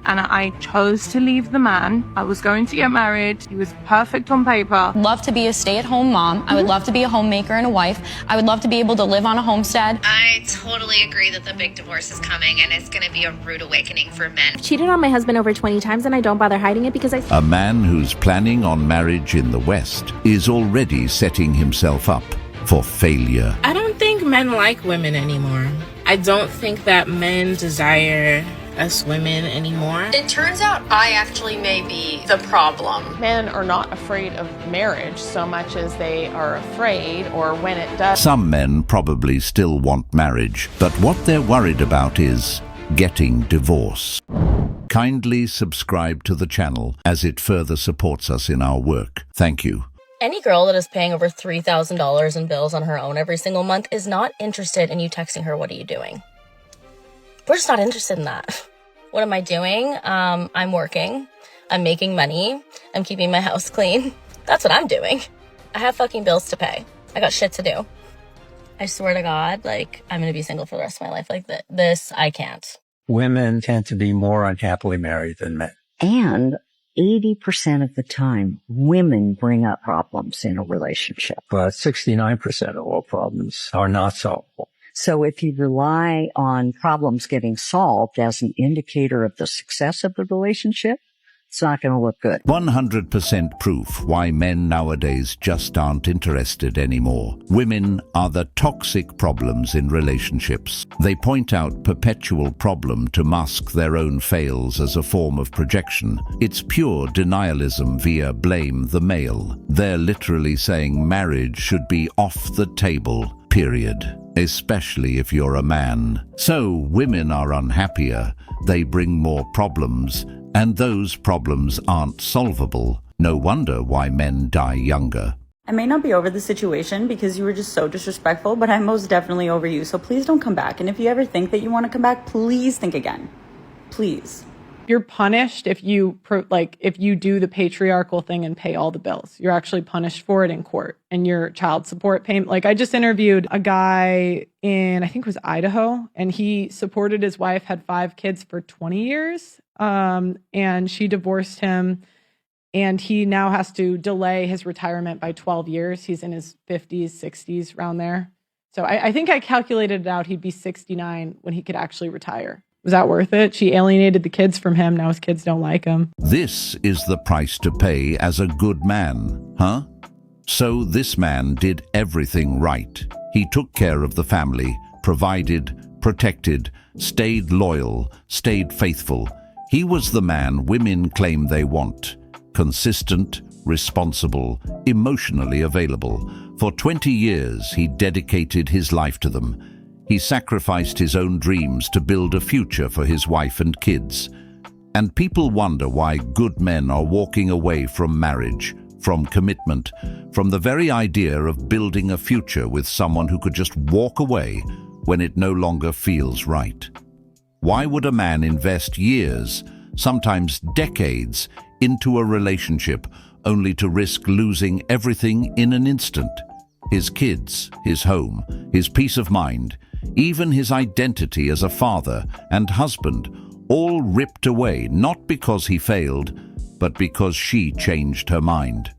and I chose to leave the man. I was going to get married. He was perfect on paper. Love to be a stay-at-home mom. I would love to be a homemaker and a wife. I would love to be able to live on a homestead. I totally agree that the big divorce is coming, and it's going to be a rude awakening for men. I've cheated on my husband over 20 times, and I don't bother hiding it because A man who's planning on marriage in the West is already setting himself up for failure. I don't think men like women anymore. I don't think that men desire us women anymore. It turns out I actually may be the problem. Men are not afraid of marriage so much as they are afraid, or when it does. Some men probably still want marriage, but what they're worried about is getting divorce. Kindly subscribe to the channel as it further supports us in our work. Thank you. Any girl that is paying over $3,000 in bills on her own every single month is not interested in you texting her, "What are you doing?" We're just not interested in that. What am I doing? I'm working. I'm making money. I'm keeping my house clean. That's what I'm doing. I have fucking bills to pay. I got shit to do. I swear to God, like, I'm going to be single for the rest of my life. Like, this, I can't. Women tend to be more unhappily married than men. And 80% of the time, women bring up problems in a relationship. But 69% of all problems are not solvable. So if you rely on problems getting solved as an indicator of the success of the relationship, it's not going to look good. 100% proof why men nowadays just aren't interested anymore. Women are the toxic problems in relationships. They point out perpetual problem to mask their own fails as a form of projection. It's pure denialism via blame the male. They're literally saying marriage should be off the table, period. Especially if you're a man. So women are unhappier, they bring more problems, and those problems aren't solvable. No wonder why men die younger. I may not be over the situation because you were just so disrespectful, but I'm most definitely over you, so please don't come back. And if you ever think that you want to come back, please think again. Please. You're punished if you do the patriarchal thing and pay all the bills. You're actually punished for it in court, and your child support payment. Like, I just interviewed a guy in, I think it was Idaho, and he supported his wife, had 5 kids for 20 years. And she divorced him, and he now has to delay his retirement by 12 years. He's in his 50s, 60s, around there. So I think I calculated it out. He'd be 69 when he could actually retire. Was that worth it? She alienated the kids from him. Now his kids don't like him. This is the price to pay as a good man, huh? So this man did everything right. He took care of the family, provided, protected, stayed loyal, stayed faithful. He was the man women claim they want. Consistent, responsible, emotionally available. For 20 years, he dedicated his life to them. He sacrificed his own dreams to build a future for his wife and kids. And people wonder why good men are walking away from marriage, from commitment, from the very idea of building a future with someone who could just walk away when it no longer feels right. Why would a man invest years, sometimes decades, into a relationship only to risk losing everything in an instant? His kids, his home, his peace of mind, even his identity as a father and husband, all ripped away, not because he failed, but because she changed her mind.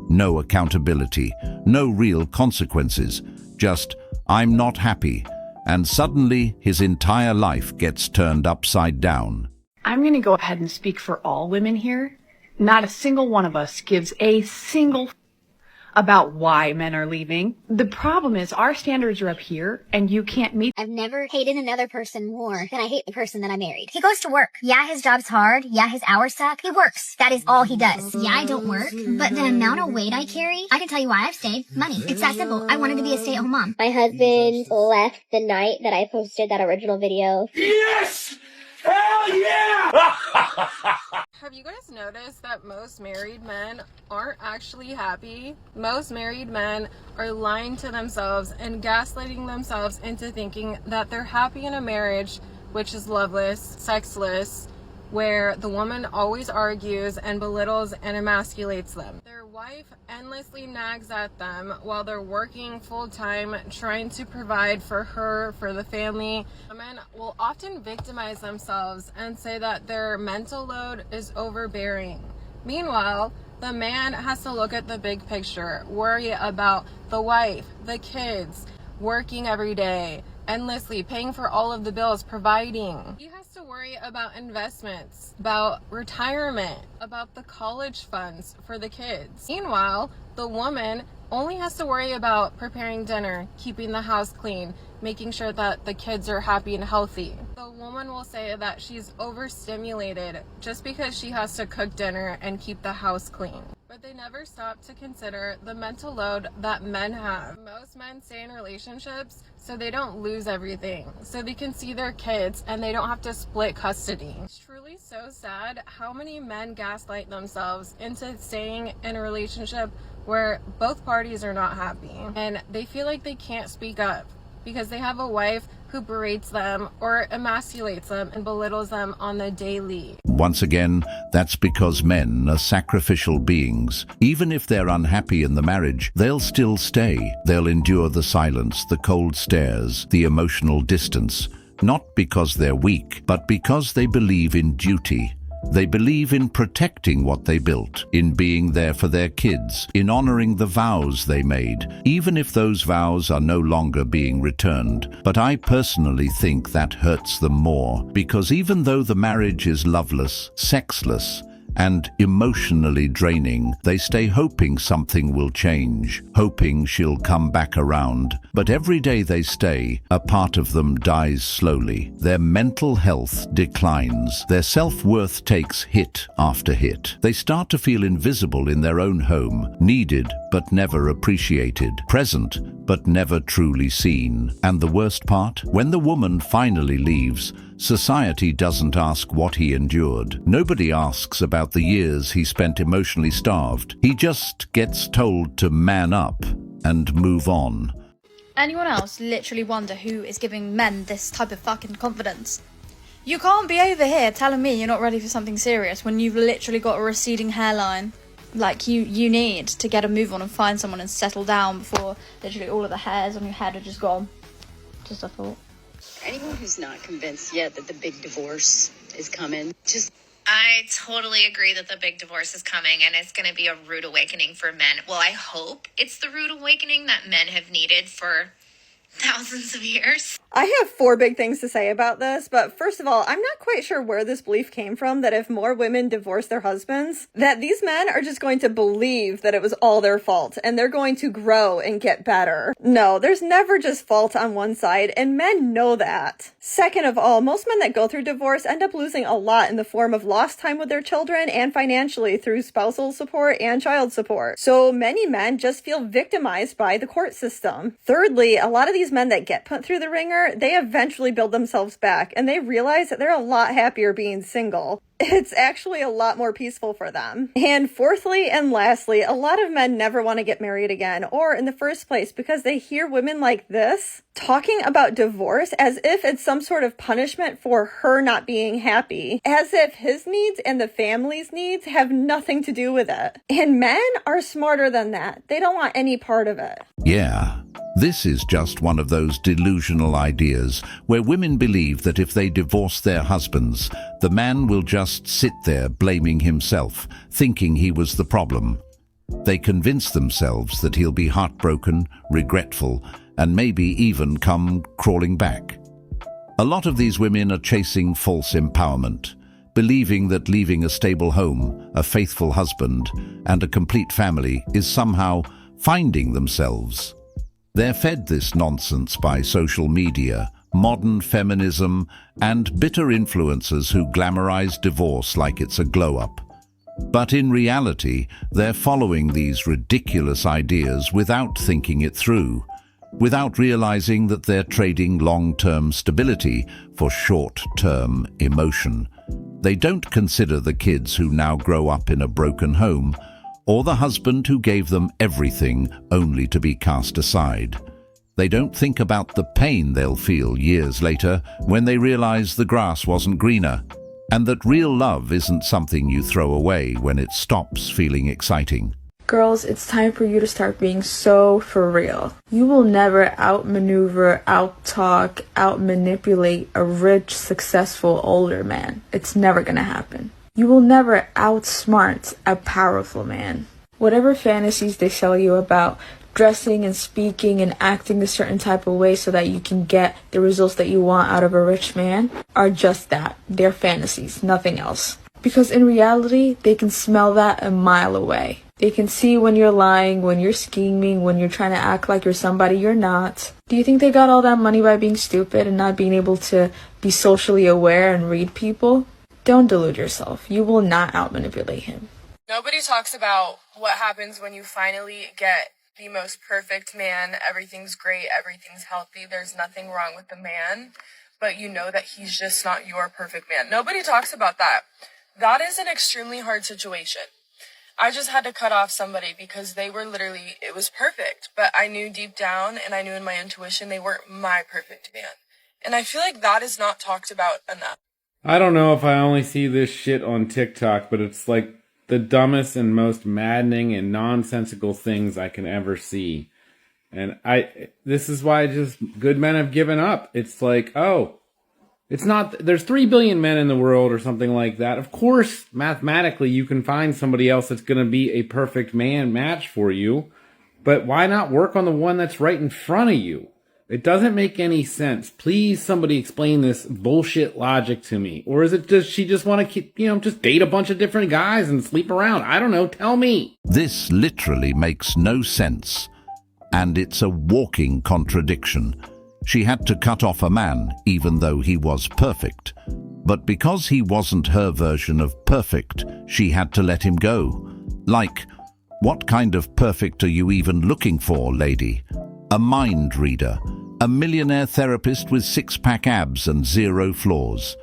No accountability, no real consequences, just, "I'm not happy," and suddenly his entire life gets turned upside down. I'm going to go ahead and speak for all women here. Not a single one of us gives a single about why men are leaving. The problem is our standards are up here and you can't meet. I've never hated another person more than I hate the person that I married. He goes to work. Yeah, his job's hard. Yeah, his hours suck. He works. That is all he does. Yeah, I don't work, but the amount of weight I carry, I can tell you why I've stayed. Money. It's that simple. I wanted to be a stay-at-home mom. My husband left the night that I posted that original video. Yes! Hell yeah! Have you guys noticed that most married men aren't actually happy? Most married men are lying to themselves and gaslighting themselves into thinking that they're happy in a marriage which is loveless, sexless, where the woman always argues and belittles and emasculates them. Their wife endlessly nags at them while they're working full-time, trying to provide for her, for the family. Women will often victimize themselves and say that their mental load is overbearing. Meanwhile, the man has to look at the big picture, worry about the wife, the kids, working every day, endlessly paying for all of the bills, providing. He has to worry about investments, about retirement, about the college funds for the kids. Meanwhile, the woman only has to worry about preparing dinner, keeping the house clean, making sure that the kids are happy and healthy. The woman will say that she's overstimulated just because she has to cook dinner and keep the house clean. But they never stop to consider the mental load that men have. Most men stay in relationships so they don't lose everything, so they can see their kids and they don't have to split custody. It's truly so sad how many men gaslight themselves into staying in a relationship where both parties are not happy and they feel like they can't speak up because they have a wife who berates them or emasculates them and belittles them on the daily. Once again, that's because men are sacrificial beings. Even if they're unhappy in the marriage, they'll still stay. They'll endure the silence, the cold stares, the emotional distance, not because they're weak, but because they believe in duty. They believe in protecting what they built, in being there for their kids, in honoring the vows they made, even if those vows are no longer being returned. But I personally think that hurts them more, because even though the marriage is loveless, sexless, and emotionally draining, they stay hoping something will change, hoping she'll come back around. But every day they stay, a part of them dies slowly. Their mental health declines. Their self-worth takes hit after hit. They start to feel invisible in their own home, needed but never appreciated, present but never truly seen. And the worst part? When the woman finally leaves, society doesn't ask what he endured. Nobody asks about the years he spent emotionally starved. He just gets told to man up and move on. Anyone else literally wonder who is giving men this type of fucking confidence? You can't be over here telling me you're not ready for something serious when you've literally got a receding hairline. Like, you need to get a move on and find someone and settle down before literally all of the hairs on your head are just gone. Just a thought. Anyone who's not convinced yet that the big divorce is coming, I totally agree that the big divorce is coming and it's going to be a rude awakening for men. Well, I hope it's the rude awakening that men have needed for thousands of years. I have 4 big things to say about this, but first of all, I'm not quite sure where this belief came from that if more women divorce their husbands, that these men are just going to believe that it was all their fault and they're going to grow and get better. No, there's never just fault on one side, and men know that. Second of all, most men that go through divorce end up losing a lot in the form of lost time with their children and financially through spousal support and child support. So many men just feel victimized by the court system. Thirdly, a lot of these men that get put through the ringer, they eventually build themselves back and they realize that they're a lot happier being single. It's actually a lot more peaceful for them. And fourthly and lastly, a lot of men never want to get married again, or in the first place, because they hear women like this talking about divorce as if it's some sort of punishment for her not being happy, as if his needs and the family's needs have nothing to do with it. And men are smarter than that. They don't want any part of it. Yeah. This is just one of those delusional ideas where women believe that if they divorce their husbands, the man will just sit there blaming himself, thinking he was the problem. They convince themselves that he'll be heartbroken, regretful, and maybe even come crawling back. A lot of these women are chasing false empowerment, believing that leaving a stable home, a faithful husband, and a complete family is somehow finding themselves. They're fed this nonsense by social media, modern feminism, and bitter influencers who glamorize divorce like it's a glow-up. But in reality, they're following these ridiculous ideas without thinking it through, without realizing that they're trading long-term stability for short-term emotion. They don't consider the kids who now grow up in a broken home, or the husband who gave them everything only to be cast aside. They don't think about the pain they'll feel years later when they realize the grass wasn't greener. and that real love isn't something you throw away when it stops feeling exciting. Girls, it's time for you to start being so for real. You will never outmaneuver, outtalk, outmanipulate a rich, successful older man. It's never gonna happen. You will never outsmart a powerful man. Whatever fantasies they sell you about dressing and speaking and acting a certain type of way so that you can get the results that you want out of a rich man are just that. They're fantasies, nothing else. Because in reality, they can smell that a mile away. They can see when you're lying, when you're scheming, when you're trying to act like you're somebody you're not. Do you think they got all that money by being stupid and not being able to be socially aware and read people? Don't delude yourself. You will not outmanipulate him. Nobody talks about what happens when you finally get the most perfect man. Everything's great, everything's healthy, there's nothing wrong with the man, but you know that he's just not your perfect man. Nobody talks about that. That is an extremely hard situation. I just had to cut off somebody because they were literally, it was perfect, but I knew deep down and I knew in my intuition they weren't my perfect man. And I feel like that is not talked about enough. I don't know if I only see this shit on TikTok, but it's like the dumbest and most maddening and nonsensical things I can ever see. And this is why just good men have given up. It's like, oh, it's not, there's 3 billion men in the world or something like that. Of course, mathematically, you can find somebody else that's going to be a perfect man match for you. But why not work on the one that's right in front of you? It doesn't make any sense. Please, somebody explain this bullshit logic to me. Or is it just she just want to keep, just date a bunch of different guys and sleep around? I don't know. Tell me. This literally makes no sense. And it's a walking contradiction. She had to cut off a man, even though he was perfect. But because he wasn't her version of perfect, she had to let him go. Like, what kind of perfect are you even looking for, lady? A mind reader? A millionaire therapist with six-pack abs and zero flaws?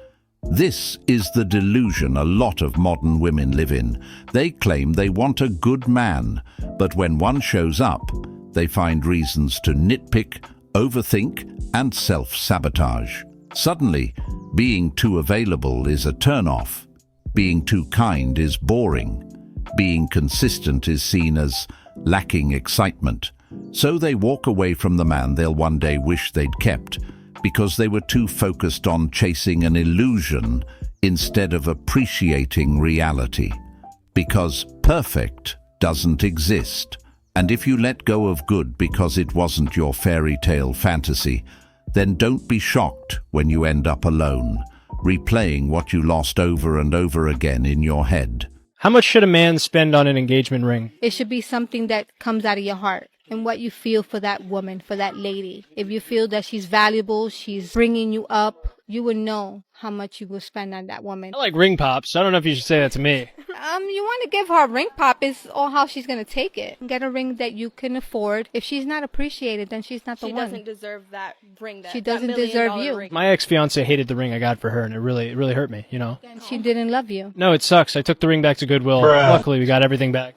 This is the delusion a lot of modern women live in. They claim they want a good man, but when one shows up, they find reasons to nitpick, overthink, and self-sabotage. Suddenly, being too available is a turn-off. Being too kind is boring. Being consistent is seen as lacking excitement. So they walk away from the man they'll one day wish they'd kept, because they were too focused on chasing an illusion instead of appreciating reality. Because perfect doesn't exist. And if you let go of good because it wasn't your fairy tale fantasy, then don't be shocked when you end up alone, replaying what you lost over and over again in your head. How much should a man spend on an engagement ring? It should be something that comes out of your heart and what you feel for that woman, for that lady. If you feel that she's valuable, she's bringing you up, you would know how much you will spend on that woman. I like ring pops. I don't know if you should say that to me. You want to give her a ring pop is all how she's going to take it. Get a ring that you can afford. If she's not appreciated, then she's not the one. She doesn't deserve that ring. She doesn't deserve you. Ring. My ex-fiance hated the ring I got for her, and it really hurt me, She didn't love you. No, it sucks. I took the ring back to Goodwill. Bruh. Luckily, we got everything back.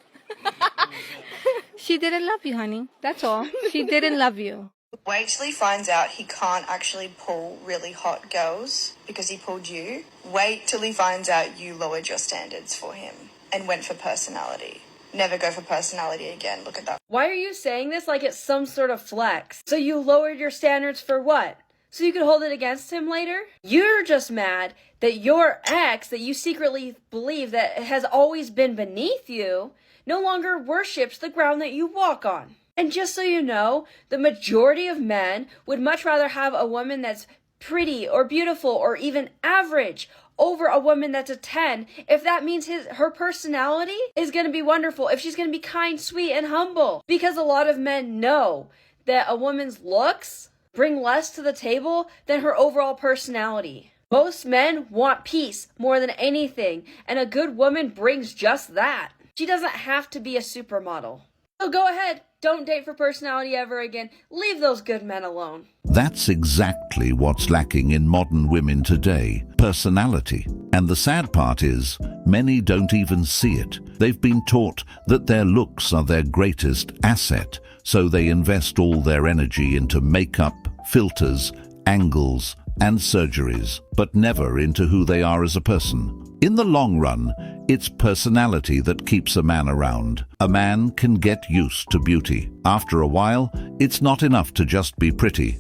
She didn't love you, honey. That's all. She didn't love you. Wait till he finds out he can't actually pull really hot girls because he pulled you. Wait till he finds out you lowered your standards for him and went for personality. Never go for personality again. Look at that. Why are you saying this like it's some sort of flex? So you lowered your standards for what? So you could hold it against him later? You're just mad that your ex that you secretly believe that has always been beneath you no longer worships the ground that you walk on. And just so you know, the majority of men would much rather have a woman that's pretty or beautiful or even average over a woman that's a 10 if that means her personality is going to be wonderful, if she's going to be kind, sweet, and humble. Because a lot of men know that a woman's looks bring less to the table than her overall personality. Most men want peace more than anything, and a good woman brings just that. She doesn't have to be a supermodel. So go ahead, don't date for personality ever again. Leave those good men alone. That's exactly what's lacking in modern women today, personality. And the sad part is, many don't even see it. They've been taught that their looks are their greatest asset, so they invest all their energy into makeup, filters, angles, and surgeries, but never into who they are as a person. In the long run, it's personality that keeps a man around. A man can get used to beauty. After a while, it's not enough to just be pretty.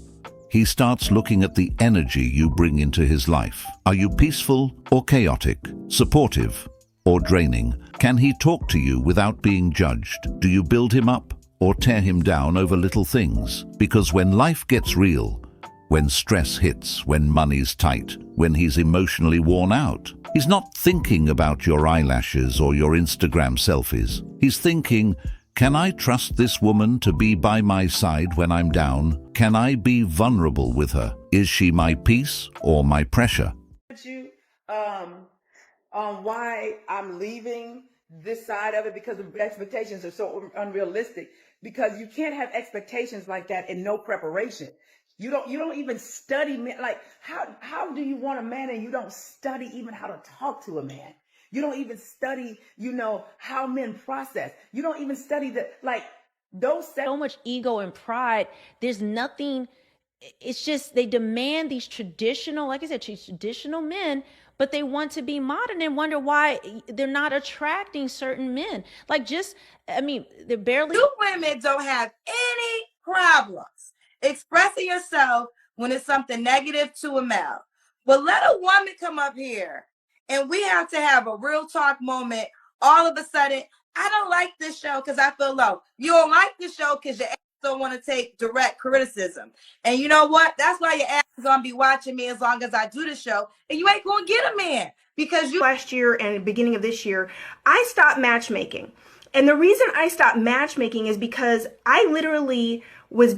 He starts looking at the energy you bring into his life. Are you peaceful or chaotic? Supportive or draining? Can he talk to you without being judged? Do you build him up or tear him down over little things? Because when life gets real, when stress hits, when money's tight, when he's emotionally worn out, he's not thinking about your eyelashes or your Instagram selfies. He's thinking, can I trust this woman to be by my side when I'm down? Can I be vulnerable with her? Is she my peace or my pressure? You, on why I'm leaving this side of it, because the expectations are so unrealistic. Because you can't have expectations like that and no preparation. You don't even study men. Like, how do you want a man and you don't study even how to talk to a man? You don't even study, how men process. You don't even study so much ego and pride. There's nothing. It's just they demand these traditional, like I said, traditional men, but they want to be modern and wonder why they're not attracting certain men. They're barely. You women don't have any problems expressing yourself when it's something negative to a male. But let a woman come up here and we have to have a real talk moment. All of a sudden, I don't like this show because I feel low. You don't like this show because your ass don't want to take direct criticism. And you know what? That's why your ass is going to be watching me as long as I do the show. And you ain't going to get a man because last year and beginning of this year, I stopped matchmaking. And the reason I stopped matchmaking is because I literally was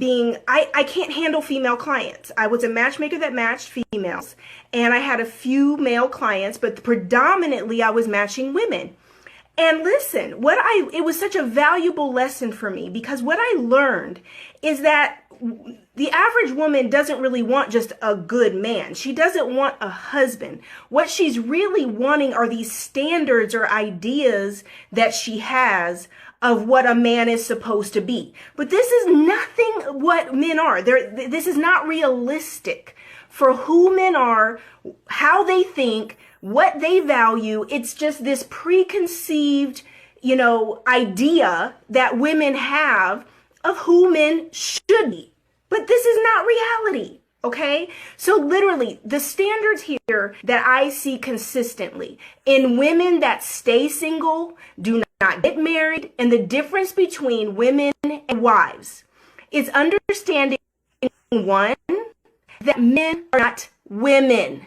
I can't handle female clients. I was a matchmaker that matched females, and I had a few male clients, but predominantly I was matching women. And listen, it was such a valuable lesson for me, because what I learned is that the average woman doesn't really want just a good man. She doesn't want a husband. What she's really wanting are these standards or ideas that she has of what a man is supposed to be. But this is nothing what men are. This is not realistic for who men are, how they think, what they value. It's just this preconceived, idea that women have of who men should be. But this is not reality, okay? So literally, the standards here that I see consistently in women that stay single, do not get married, and the difference between women and wives is understanding, one, that men are not women.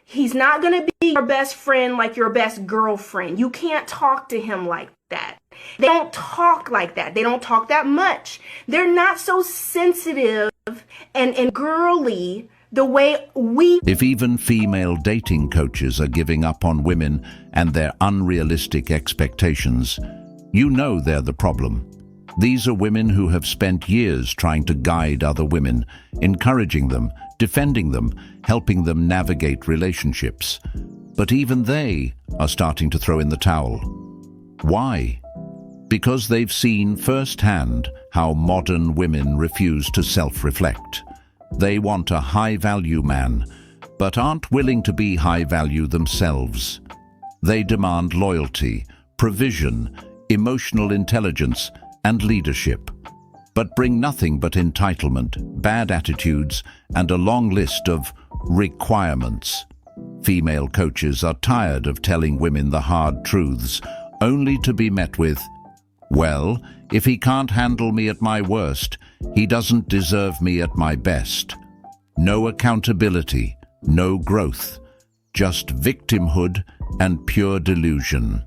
He's not going to be your best friend like your best girlfriend. You can't talk to him like that. They don't talk like that. They don't talk that much. They're not so sensitive and girly the way we. If even female dating coaches are giving up on women and their unrealistic expectations, you know they're the problem. These are women who have spent years trying to guide other women, encouraging them, defending them, helping them navigate relationships. But even they are starting to throw in the towel. Why? Because they've seen firsthand how modern women refuse to self-reflect. They want a high-value man, but aren't willing to be high-value themselves. They demand loyalty, provision, emotional intelligence, and leadership, but bring nothing but entitlement, bad attitudes, and a long list of requirements. Female coaches are tired of telling women the hard truths, only to be met with, well, if he can't handle me at my worst, he doesn't deserve me at my best. No accountability, no growth, just victimhood and pure delusion.